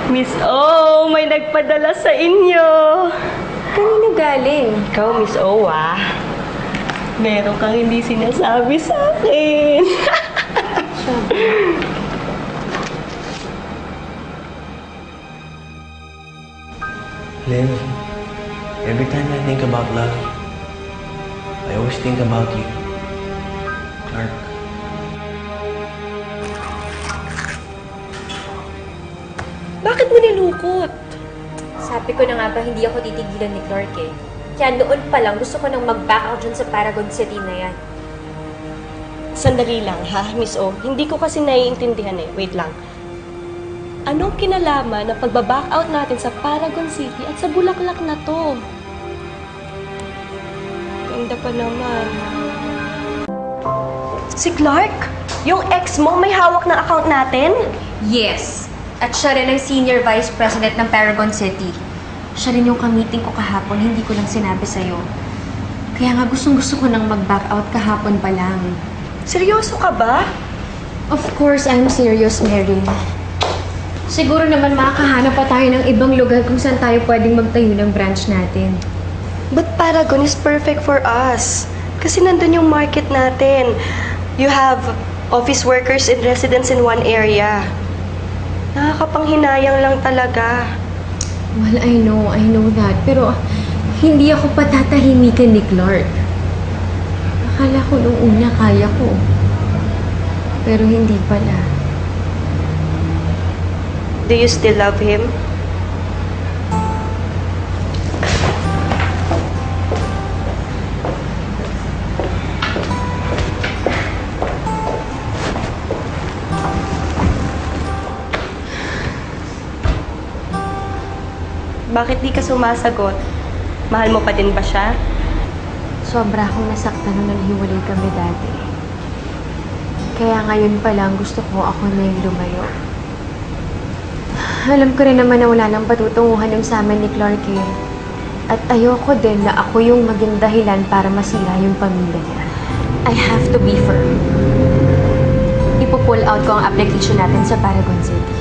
Miss O, may nagpadala sa inyo. Kanino galing? Ikaw, Miss O, meron kang hindi sinasabi sa akin. Liv, every time I think about love, I always think about you. Clark. Bakit mo nilukot? Sabi ko na nga ba hindi ako titigilan ni Clark eh. Kaya noon pa lang gusto ko nang mag-back out dyan sa Paragon City na yan. Sandali lang, ha, Miss O. Hindi ko kasi naiintindihan eh. Wait lang. Anong kinalaman ng pagbaback out natin sa Paragon City at sa Bulaklak na to? Ganda pa naman. Si Clark? Yung ex mo may hawak ng account natin? Yes! At siya rin ang Senior Vice President ng Paragon City. Siya rin yung kamiting ko kahapon, hindi ko lang sinabi sa'yo. Kaya nga gustong-gusto ko nang mag-back out kahapon pa lang. Seryoso ka ba? Of course, I'm serious, Mary. Siguro naman makakahanap pa tayo ng ibang lugar kung saan tayo pwedeng magtayo ng branch natin. But Paragon is perfect for us. Kasi nandun yung market natin. You have office workers and residents in one area. Nakakapanghinayang lang talaga. Well, I know that. Pero hindi ako patatahimikan ni Clark. Akala ko nung una kaya ko. Pero hindi pala. Do you still love him? Bakit di ka sumasagot? Mahal mo pa din ba siya? Sobra akong nasaktan nung naghiwalay kami dati. Kaya ngayon pa lang gusto ko ako na yung lumayo. Alam ko rin naman na wala nang patutunguhan yung sa amin ni Clark eh. At ayoko din na ako yung maging dahilan para masira yung pamilya niya. I have to be firm. Ipo-pull out ko ang application natin sa Paragon City.